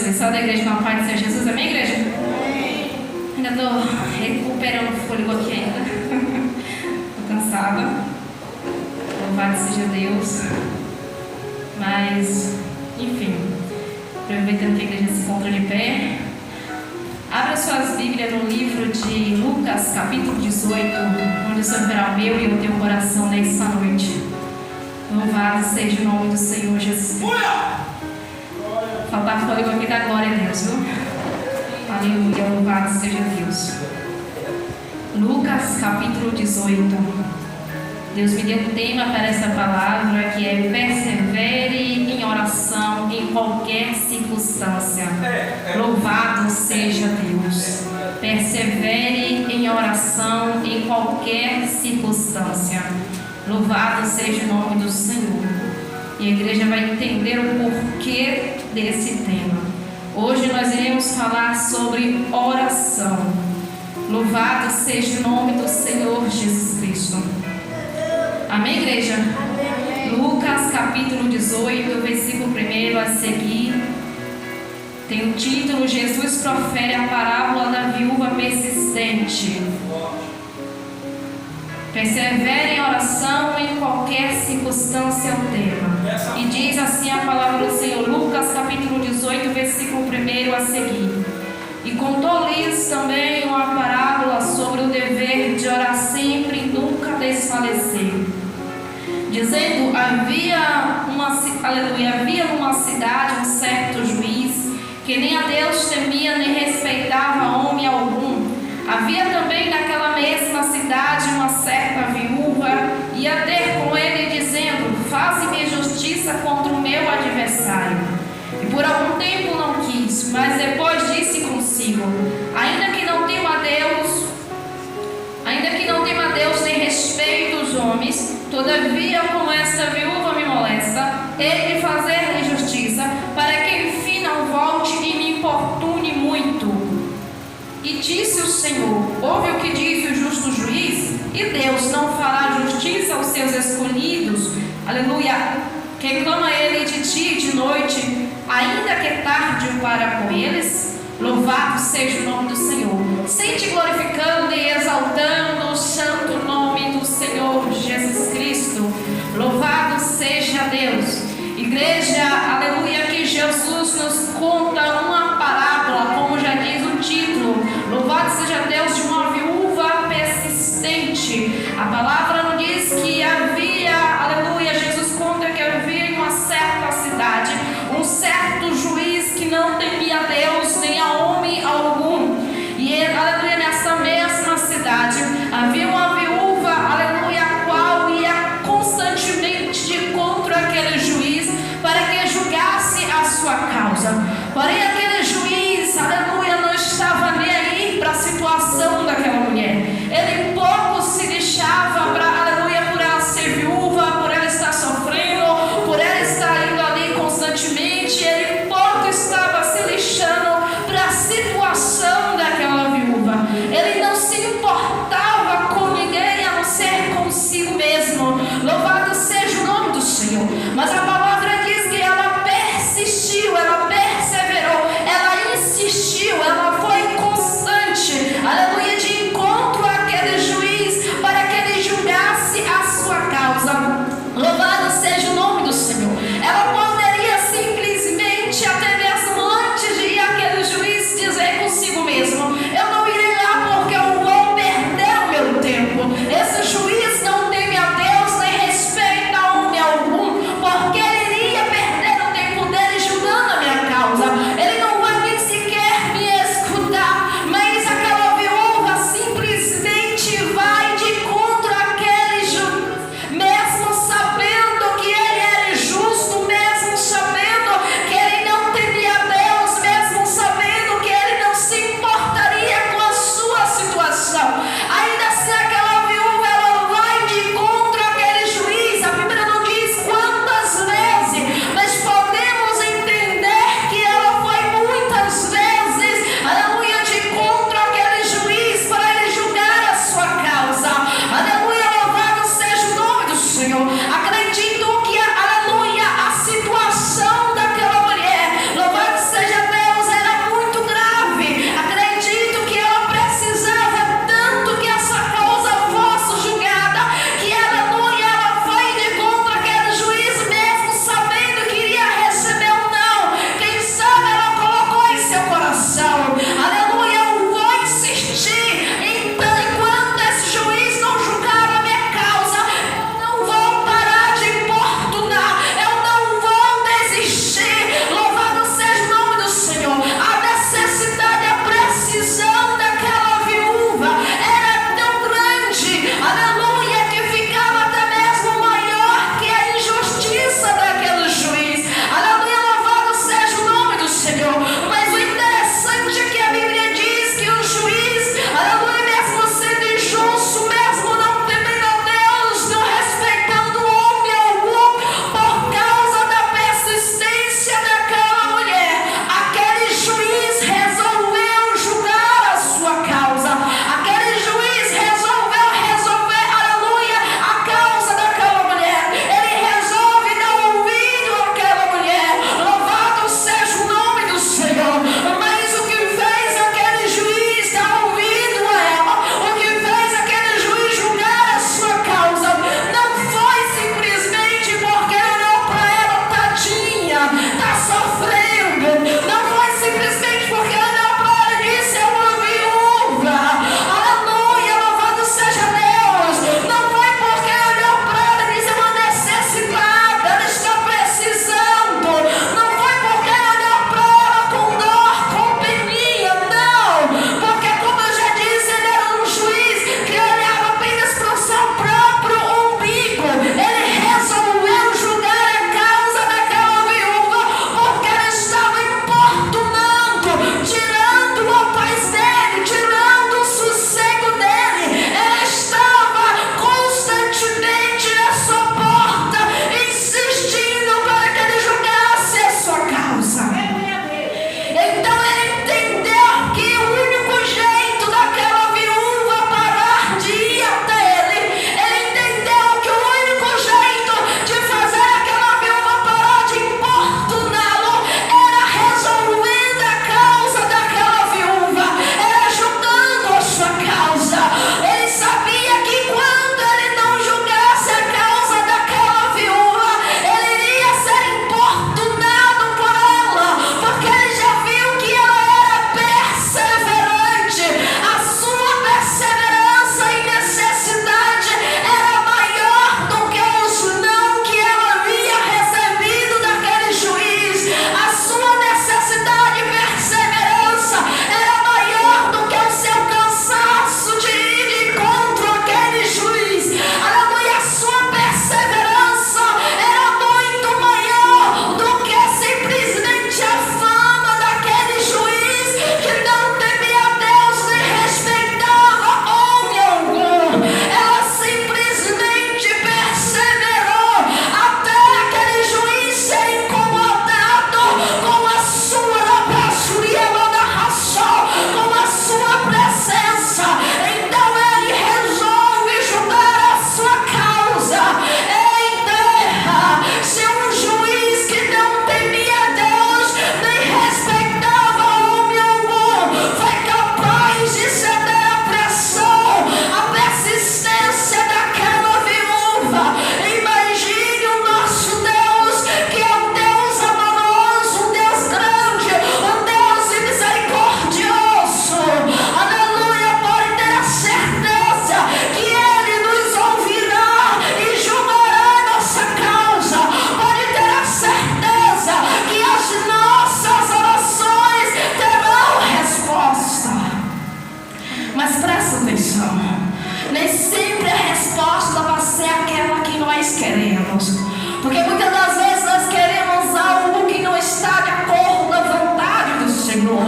ressurreição da igreja com a paz do Senhor Jesus. Amém, igreja? Amém. Ainda estou recuperando o fôlego aqui ainda. Estou cansada. Louvado seja Deus. Mas, enfim, aproveitando que a igreja se encontra de pé, abra suas Bíblias no livro de Lucas, capítulo 18, onde o Senhor verá o meu e o teu coração nessa noite. Louvado seja o nome do Senhor Jesus. Faltar fôlego aqui da glória a Deus, viu? Aleluia, louvado seja Deus. Lucas, capítulo 18. Deus me deu um tema para essa palavra, que é persevere em oração em qualquer circunstância. Louvado seja Deus. Persevere em oração em qualquer circunstância. Louvado seja o nome do Senhor. E a igreja vai entender o porquê desse tema. Hoje nós iremos falar sobre oração. Louvado seja o nome do Senhor Jesus Cristo. Amém, igreja? Amém. Lucas capítulo 18, versículo 1 a seguir, tem o título: Jesus profere a parábola da viúva persistente. Persevere em oração em qualquer circunstância é o tema. E diz assim a palavra do Senhor, Lucas capítulo 18, versículo 1 a seguir. E contou-lhes também uma parábola sobre o dever de orar sempre e nunca desfalecer, dizendo: havia numa cidade um certo juiz, que nem a Deus temia nem respeitava homem algum. Havia também naquela mesma cidade uma certa viúva, ia ter com ele dizendo: faze-me justiça contra o meu adversário. E por algum tempo não quis, mas depois disse consigo: ainda que não tema a Deus nem respeito os homens, todavia, como esta viúva me molesta, hei de fazer-lhe justiça, para que enfim não volte e me importune muito. E disse o Senhor: ouve o que diz o justo juiz, e Deus não fará justiça aos seus escolhidos. Aleluia. Que clama ele de dia e de noite, ainda que tarde para com eles. Louvado seja o nome do Senhor. Sente glorificando e exaltando o santo nome do Senhor Jesus Cristo. Louvado seja Deus. Igreja, aleluia, que Jesus nos conta uma parábola, como já diz o título. Louvado seja Deus, de uma viúva persistente. A palavra não diz que havia, aleluia, Jesus conta que havia em uma certa cidade um certo juiz que não temia a Deus nem a homem algum. E aleluia, nessa mesma cidade havia uma viúva, aleluia, a qual ia constantemente de encontro àquele juiz para que julgasse Senhor.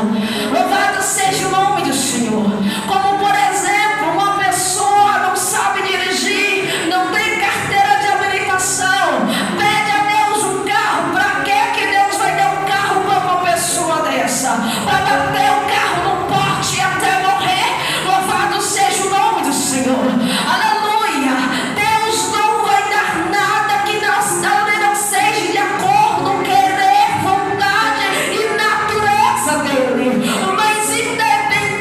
Louvado seja o nome do Senhor. Como por exemplo, uma pessoa não sabe dirigir, não tem carteira de habilitação, pede a Deus um carro. Para que Deus vai dar um carro para uma pessoa dessa? Para bater o carro no poste até morrer? Louvado seja o nome do Senhor. Aleluia. Deus não vai dar nada que não seja de acordo com querer, vontade e natureza dele. Mas independente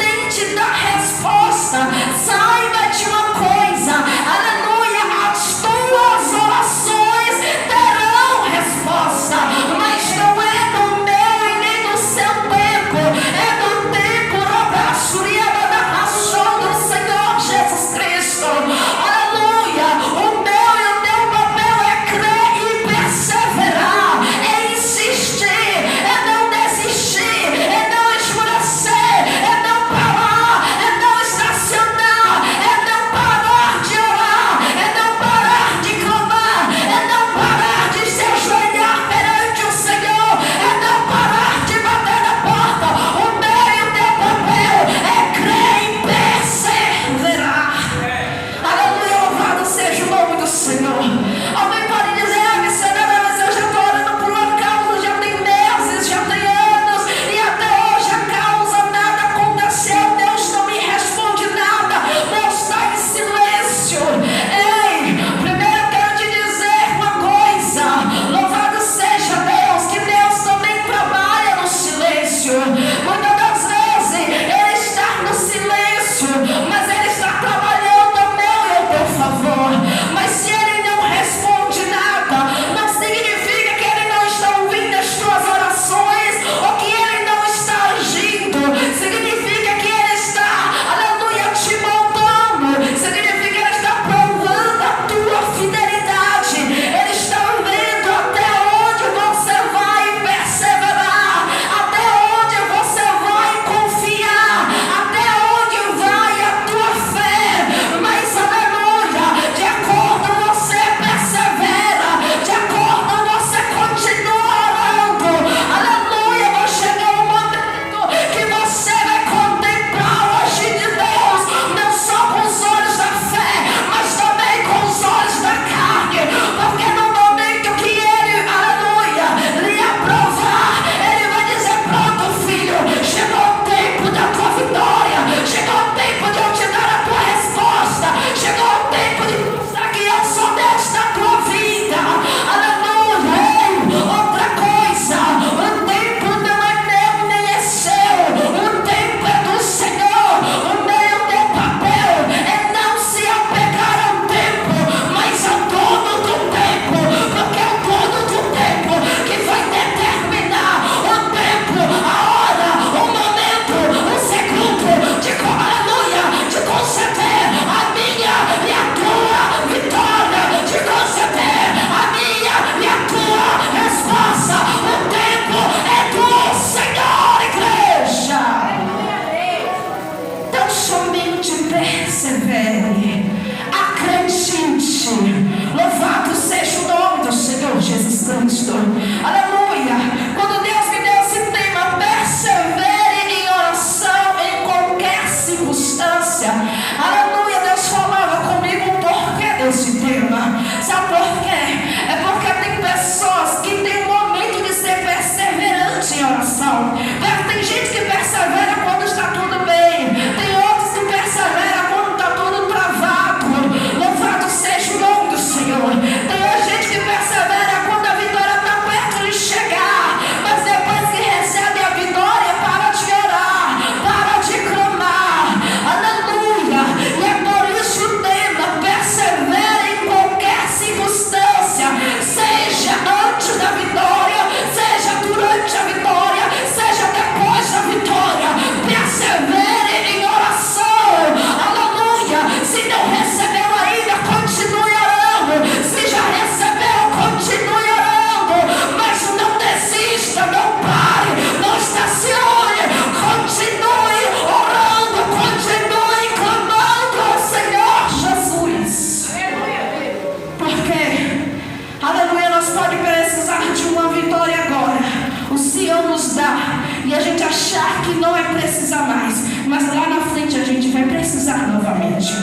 que não vai precisar mais, mas lá na frente a gente vai precisar novamente.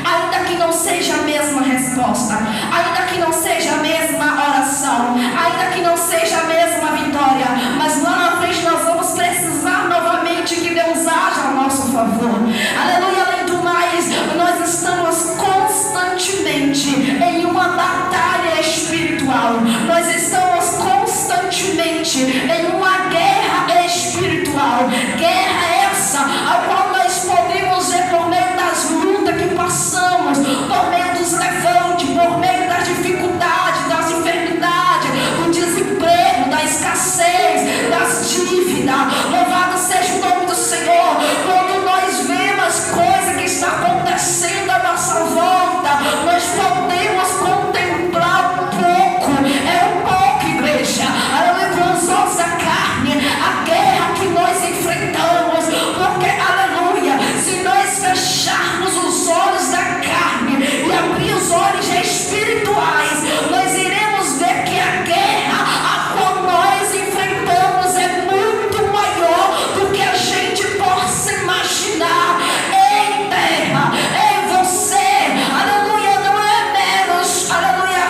Ainda que não seja a mesma resposta, ainda que não seja a mesma oração, ainda que não seja a mesma vitória, mas lá na frente nós vamos precisar novamente que Deus haja a nosso favor. Aleluia. Além do mais, nós estamos constantemente em uma batalha espiritual. Nós estamos constantemente em uma guerra espiritual. Guerra essa a qual nós podemos ver por meio das lutas que passamos, por meio dos levantes, por meio das dificuldades, das enfermidades, do desemprego, da escassez, das dívidas. Louvado seja o nome do Senhor. Quando nós vemos coisas que está acontecendo à nossa volta, nós podemos contemplar um pouco. É um pouco, igreja. Aleluia, com os olhos da carne, a guerra que nós enfrentamos. Porque, aleluia, se nós fecharmos os olhos da carne e abrir os olhos espirituais, nós iremos ver que a guerra a qual nós enfrentamos é muito maior do que a gente possa imaginar. Ei, terra, ei, você, aleluia, não é menos, aleluia,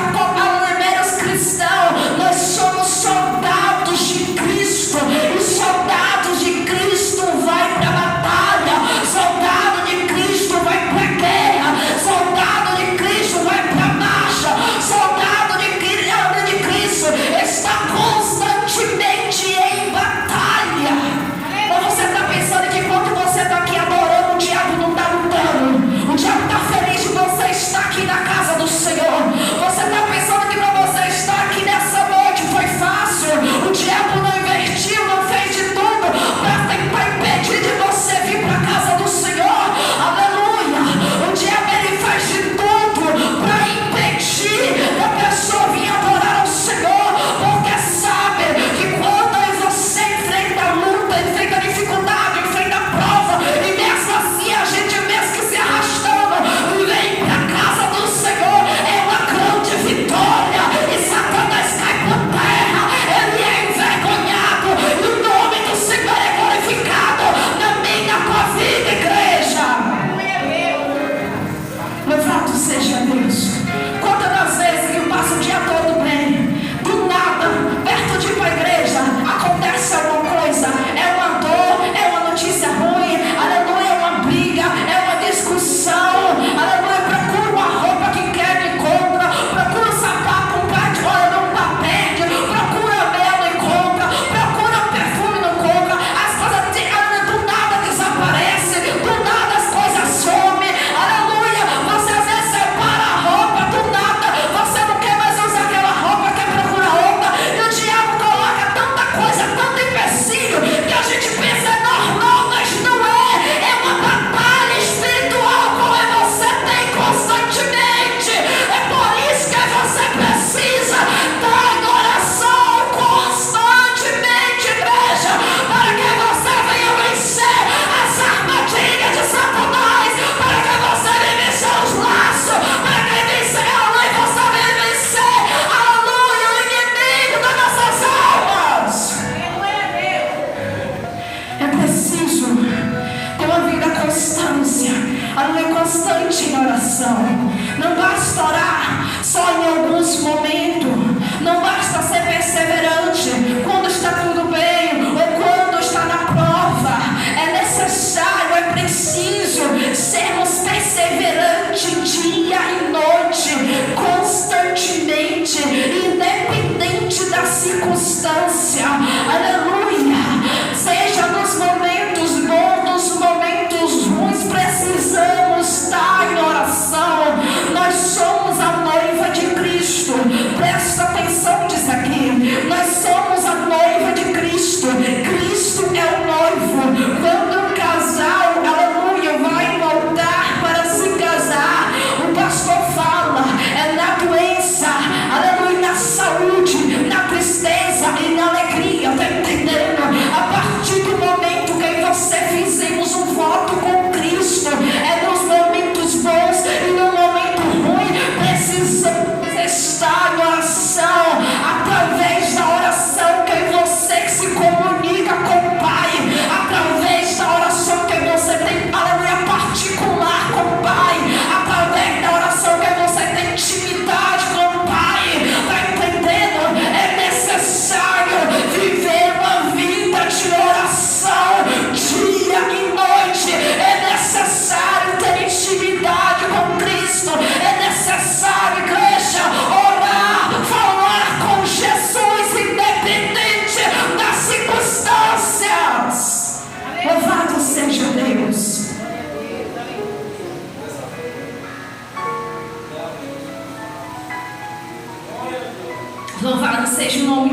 menos cristão. Nós somos soldados de Cristo, e soldados de Cristo vai para a batalha, soldado de Cristo vai para a guerra, soldado de Cristo vai para a marcha, soldado de Cristo está constantemente em batalha. Ou você está pensando que quando você está aqui adorando, o diabo não está lutando? O diabo está feliz de você estar aqui na casa do Senhor. Você está pensando que para você estar aqui nessa noite foi fácil? O diabo não investiu, não fez de tudo para tentar impedir de você vir para a casa do Senhor. Aleluia! O diabo ele faz de tudo para impedir da pessoa vir adorar ao Senhor, porque sabe que quando você enfrenta luta, enfrenta dificuldade, enfrenta prova, e mesmo assim a gente mesmo que se arrastando vem para a casa do Senhor, é uma grande vitória, e Satanás cai por terra, ele é envergonhado, e o nome do Senhor é glorificado na minha, na tua vida, igreja. Louvado seja Deus. Quantas das vezes que eu passo o dia todo bem, do nada, perto de ir para a igreja, acontece alguma coisa, é uma dor, é uma notícia ruim, aleluia, é uma briga, é uma discussão, aleluia, procura uma roupa que quer, não encontra, procura um sapato, um par de olha, não tá perde, procura mel, não encontra, procura um perfume, não encontra, as coisas do nada desaparecem, do nada as coisas somem, aleluia, você às vezes separa a roupa, do nada, você não quer mais usar aquela roupa, quer procurar outra, e o diabo coloca tanta coisa, tanto empecilho, que a gente pensa é normal, mas não é. É uma batalha espiritual como você tem constantemente. É por isso que você precisa estar em oração constantemente, igreja, para que você venha vencer as armadilhas de Satanás, para que você venha vencer os laços, para que você venha vencer, aleluia, o inimigo das nossas almas. É preciso ter uma vida constância, aleluia, constante em oração. Não basta orar só em alguns momentos, não basta ser perseverante quando está tudo bem ou quando está na prova. É necessário, é preciso sermos perseverantes dia e noite, constantemente, independente da circunstância. Aleluia! Seja nos momentos bons, nos momentos ruins, precisamos estar em oração. Nós somos a noiva de Cristo. Presta atenção nisso aqui. Nós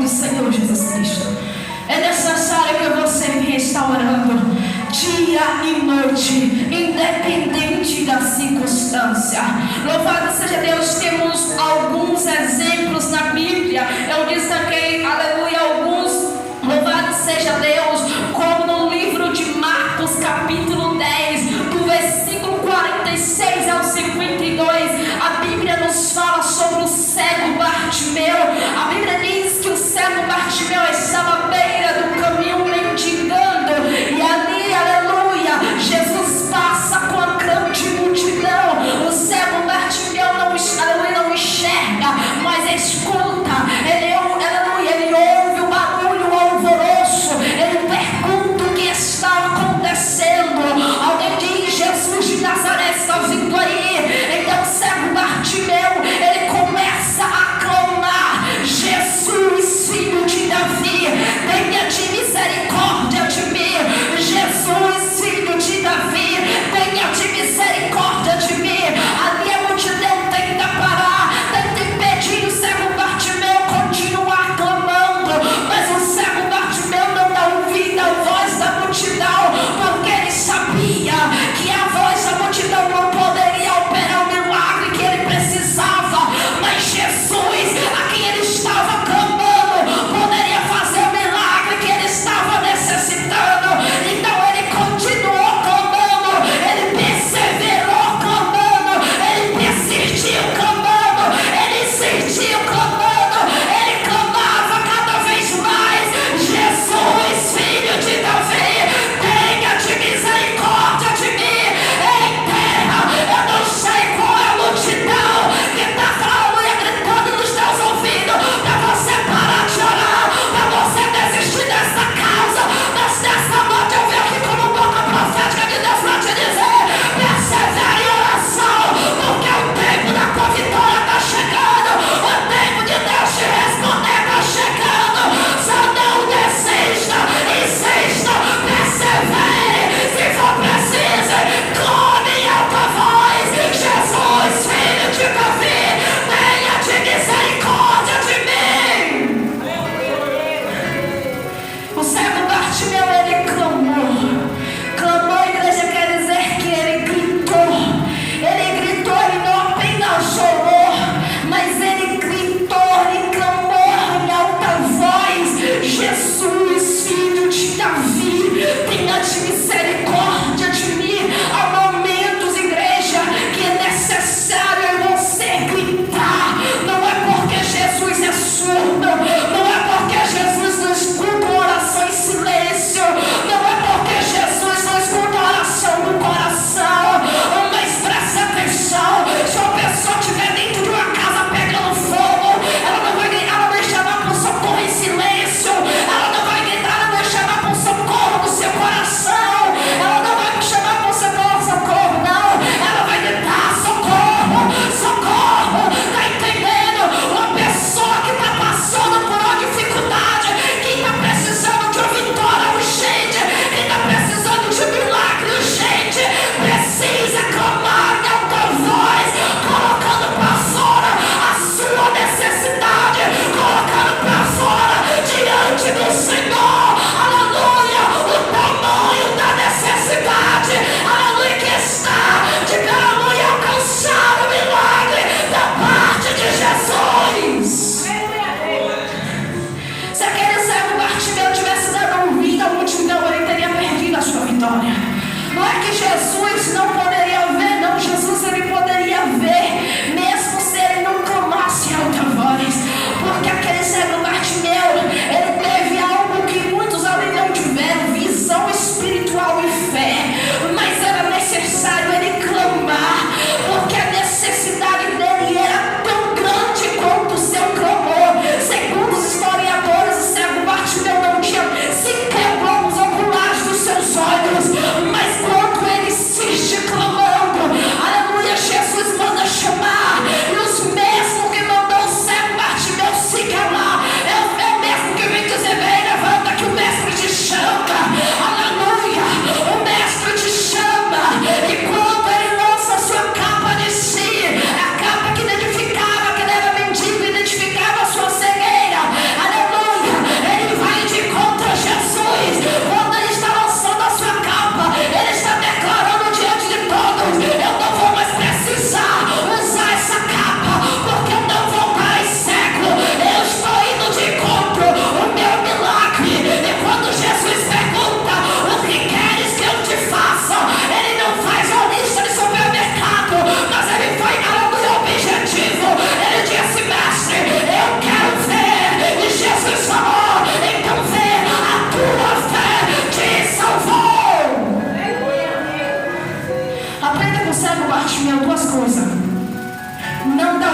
do Senhor Jesus Cristo. É necessário que você venha estar orando dia e noite, independente da circunstância. Louvado seja Deus. Temos alguns exemplos na Bíblia. Eu destaquei, aleluia, alguns. Louvado seja Deus, como no livro de Marcos, capítulo 10, do versículo 46 ao 52, a Bíblia nos fala sobre o cego Bartimeu. A Bíblia diz que o cego Bartimeu estava à beira do caminho mendigando, e ali, aleluia, Jesus passa com a grande multidão. O cego Bartimeu não enxerga, mas escuta. Ele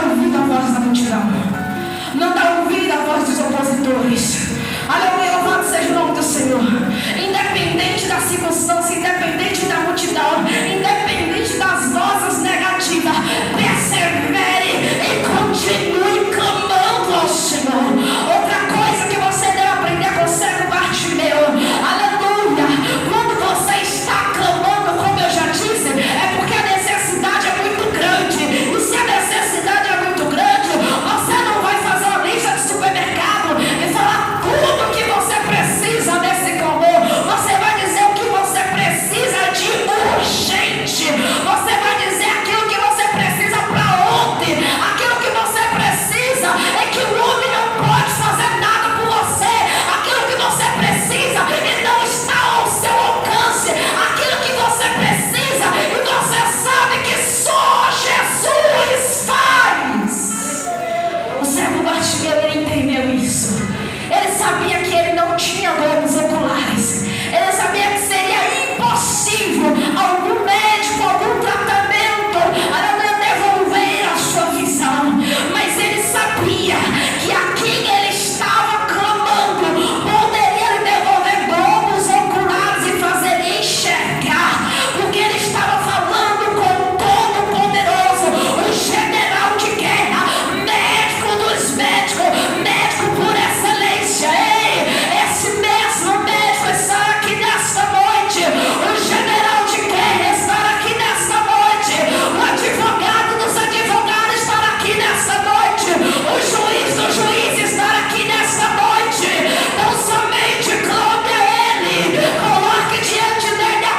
ouvido à voz da multidão. Não dá ouvido à voz dos opositores. Aleluia, louvado seja o nome do Senhor. Independente da circunstância, independente da multidão, independente das vozes negativas, persevere e continue clamando ao Senhor. Outra coisa que você deve aprender com o servo Bartimeu, aleluia, quando você está clamando, como eu já disse, é porque a necessidade é muito grande. E se a necessidade é muito grande, você não vai fazer uma lista de supermercado e falar tudo que você precisa nesse clamor. Você vai dizer o que você precisa de urgente. Você vai dizer aquilo que você precisa para ontem. Aquilo que você precisa é que o homem não pode fazer nada por você. Aquilo que você precisa e não está ao seu alcance. Aquilo que você precisa e você sabe que só Jesus faz. O servo Bartimeu, ele entendeu isso. Ele sabia que ele não tinha dores oculares. Ele sabia que seria impossível algum médico, algum tratamento, aleluia, devolver a sua visão. Mas ele sabia que a quem ele estava clamando poderia lhe devolver globos oculares e fazer ele enxergar. Porque ele estava falando com o Todo-Poderoso, o general de guerra, médico dos médicos, médico por excelência. Ei, esse mesmo médico está aqui nesta noite. O general de guerra está aqui nesta noite. O advogado dos advogados está aqui nesta noite. O juiz dos juízes está aqui nesta noite. Não somente clame a ele, coloque diante dele a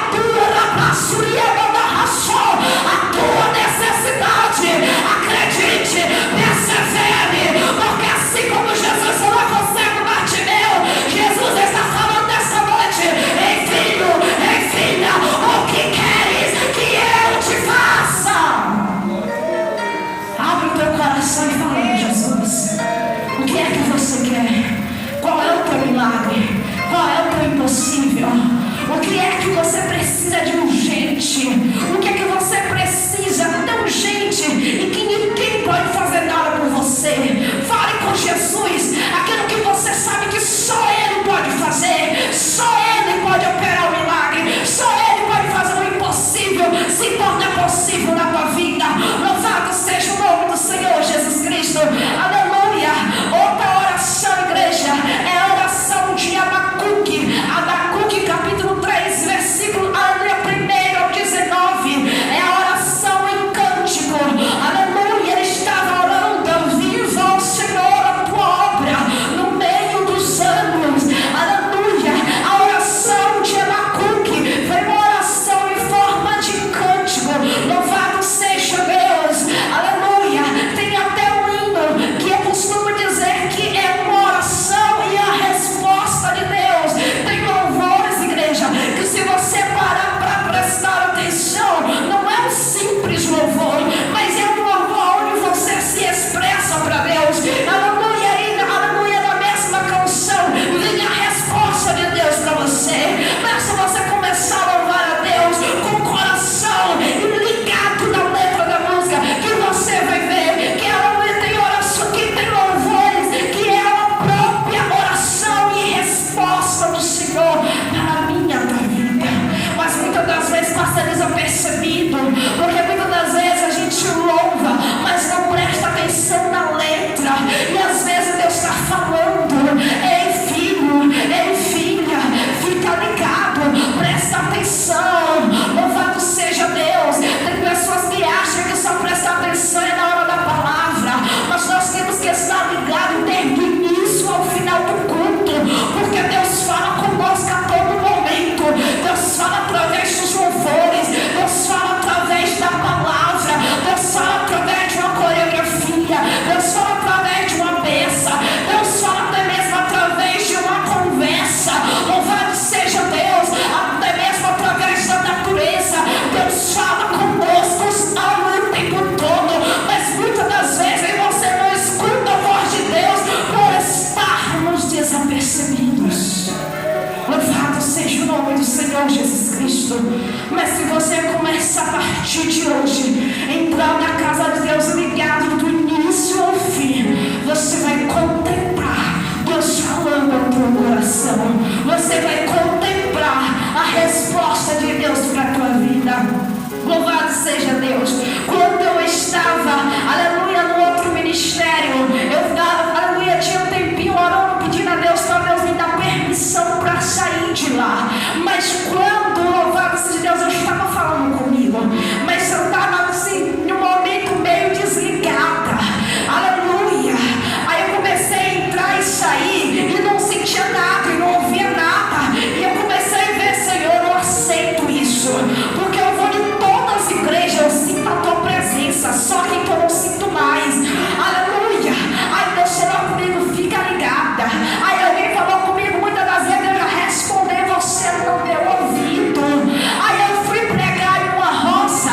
tua necessidade. Acredite, persevere, porque assim como Jesus falou com o servo Bartimeu, Jesus está falando nessa noite: ei filho, ei filha, o que queres que eu te faça? Abre o teu coração e fala com Jesus. O que é que você quer? Qual é o teu milagre? Qual é o teu impossível? O que é que você precisa de urgente? O que é que você precisa de urgente e que ninguém pode fazer nada por você? Fale com Jesus aquilo que você sabe que só Ele pode fazer. Só Ele pode operar o milagre. Só Ele pode fazer o impossível se tornar possível na tua vida. Louvado seja o nome do Senhor Jesus Cristo. Aleluia. Outra oração, igreja, é a oração de Abacuque. Abacuque capítulo 3, versículo 1 ao 19. É a oração em cântico. Aleluia. Ele estava orando: viva o Senhor a tua obra no meio dos anos. Aleluia. A oração de Abacuque foi uma oração em forma de cântico. Louvado seja Deus. Aleluia. Tem até um hino que eu costumo dizer que é uma oração e a resposta de Deus. Tem louvores, igreja, que se você parar para prestar atenção, não é um simples louvor, mas é um louvor onde você se expressa para Deus. Aleluia. E aleluia, na mesma canção vem a resposta de Deus para você. Mas se você começar a louvar a Deus com o coração ligado na letra da música, que você vai ver que aleluia, tem oração, que tem louvores, que é a própria oração e resposta do Senhor para a minha vida. Mas muitas das vezes passa desapercebido, porque muitas das vezes a gente louva, mas não presta atenção na letra. E às vezes Deus está falando: ei filho, ei filha, fica ligado, presta atenção. Louvado seja Deus. Tem pessoas que acham que só presta atenção é na hora da palavra, mas nós temos que estar ligados desde o início ao final do culto, porque Deus fala conosco a todo momento. Deus fala através dos louvores, Deus fala através da palavra, Deus fala através de uma coreografia, Deus fala através de uma peça, Deus fala até mesmo através de uma conversa. Louvado seja Deus, até mesmo através da natureza. Deus fala conosco o tempo todo, mas muitas das vezes você não escuta a voz de Deus por estarmos desapercebidos. Louvado seja o nome do Senhor Jesus Cristo. Mas se você começa a partir de hoje, entrar na casa de Deus ligado do início ouvir, você vai contemplar Deus falando ao teu coração. Você vai contemplar a resposta de Deus para a tua vida. Louvado seja Deus. Quando eu estava, aleluia, no outro ministério, aleluia, tinha um tempinho orando, pedindo a Deus para Deus me dar permissão para sair de lá. Mas quando, louvado seja Deus, eu estava falando comigo, mas eu estava assim, num momento meio desligada, aleluia. Aí eu comecei a entrar e sair e não sentia nada e não ouvia nada. E eu comecei a ver, Senhor, eu não aceito isso, porque eu vou de todas as igrejas, eu sinto a tua presença, só que eu não sinto mais. Aleluia. Aí Deus falou comigo, fica ligada. Aí alguém falou comigo, muitas das vezes eu já respondi, você não deu ouvido. Aí eu fui pregar em uma roça,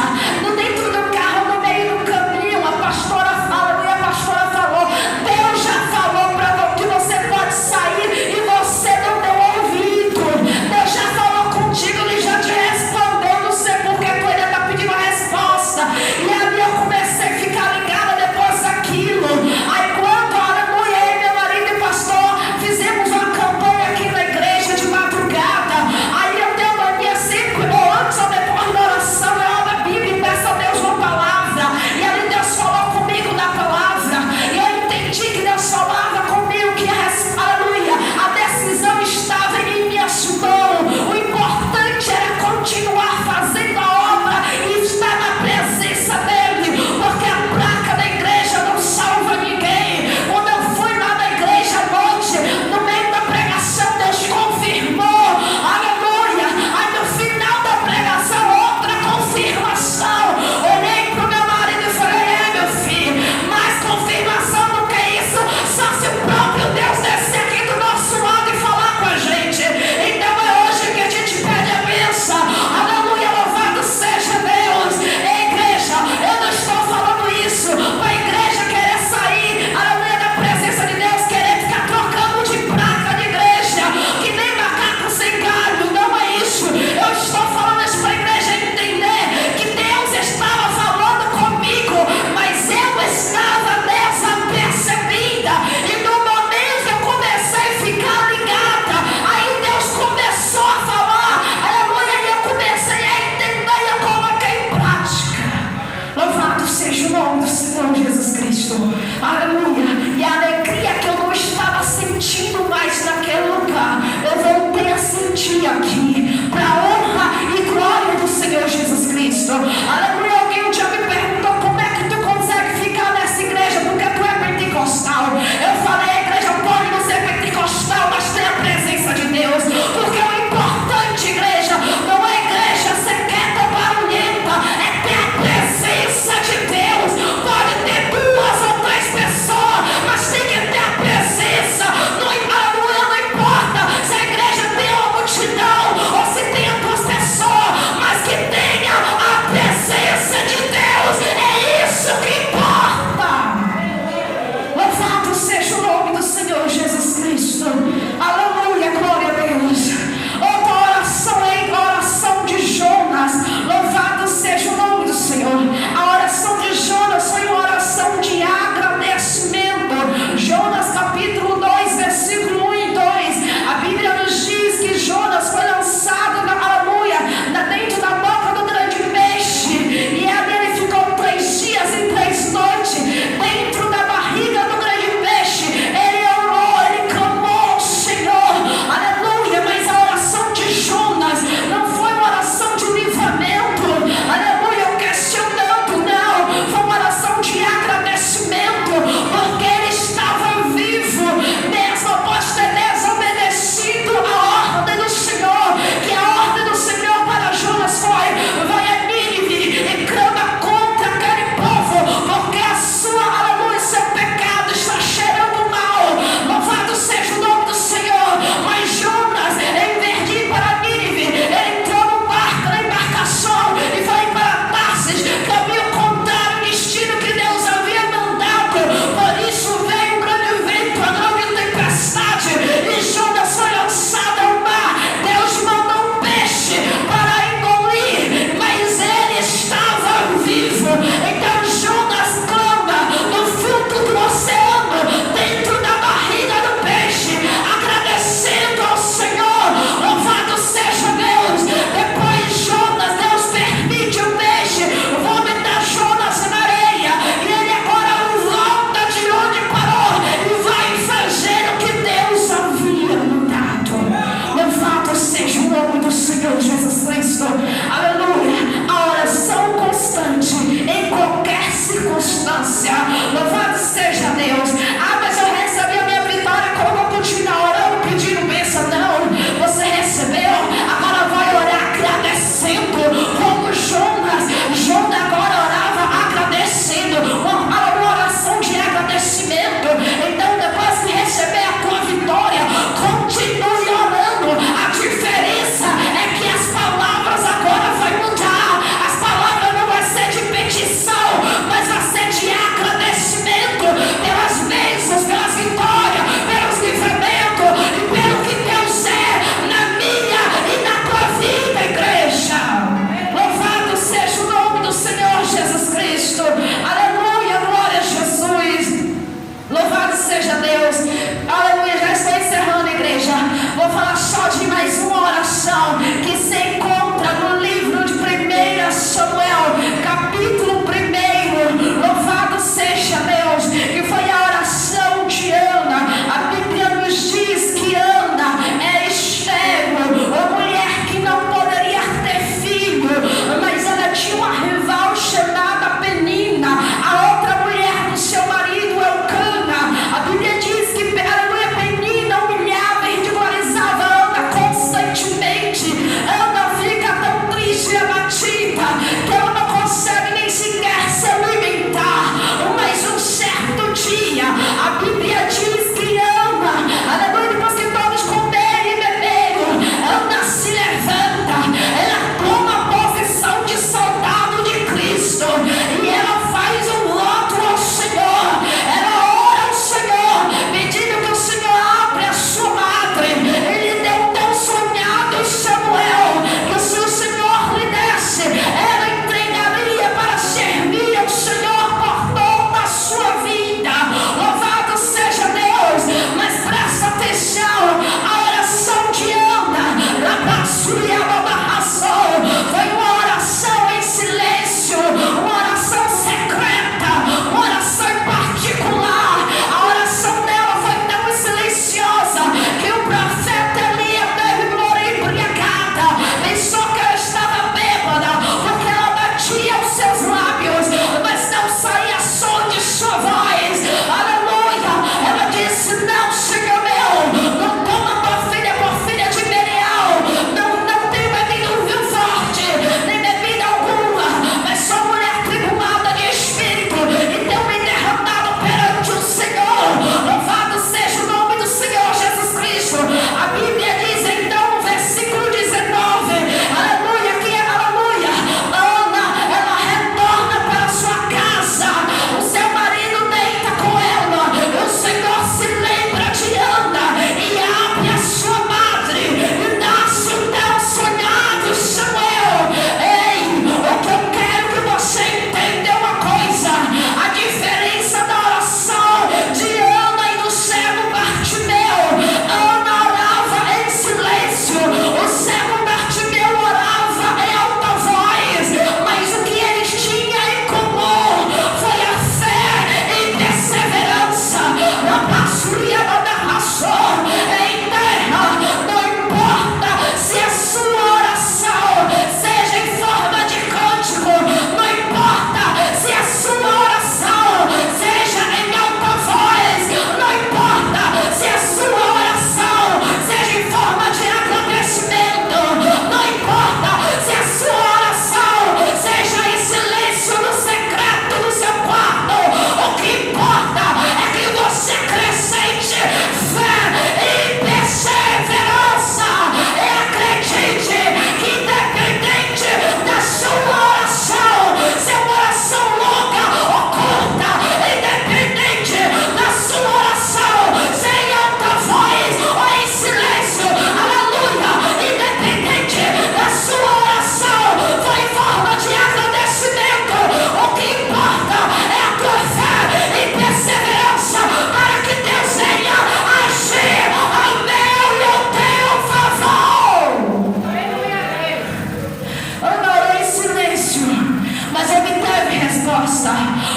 resposta.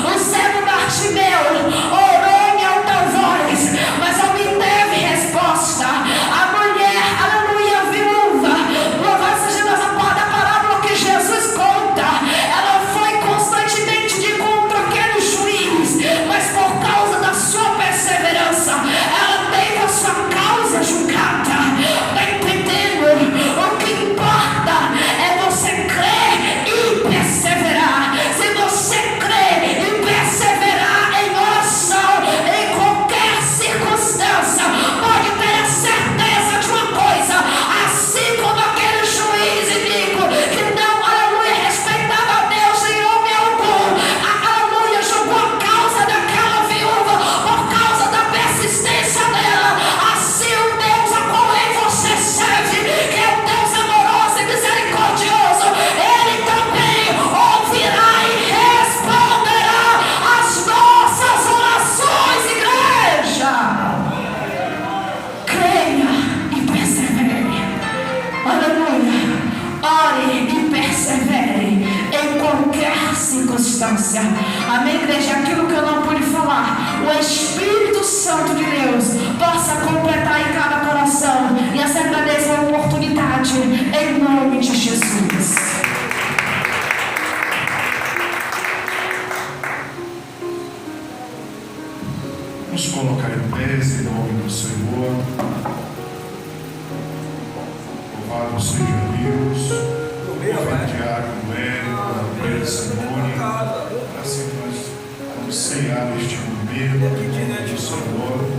O cego Bartimeu orou em alta voz, mas obteve resposta. A mulher, aleluia, viúva, louvado seja Deus, da parábola que Jesus conta, ela foi constantemente de encontro àquele juiz, mas por causa da sua perseverança, ela teve a sua causa julgada. Está entendendo? O que importa é você crer e perseverar. Se você crer e perseverar em oração, em qualquer circunstância, pode ter a certeza de uma coisa: assim como aquele juiz iníquo que não, aleluia, respeitava a Deus em homem algum, aleluia, jogou a causa daquela viúva por causa da persistência dela, assim o Deus a qual você serve, que é um Deus amoroso e misericordioso, Ele também ouvirá e responderá às nossas orações, igreja. Creia e persevere. Aleluia. Ore e persevere em qualquer circunstância. Amém, igreja? Aquilo que eu não pude falar, o Espírito Santo de Deus possa completar em cada coração. E essa agradeço a oportunidade em nome de Jesus. Vamos colocar em pés em nome do Senhor. Louvado seja Deus. Diácono Hélio, Simone, assim nós vamos ceiar este momento em nome do Senhor.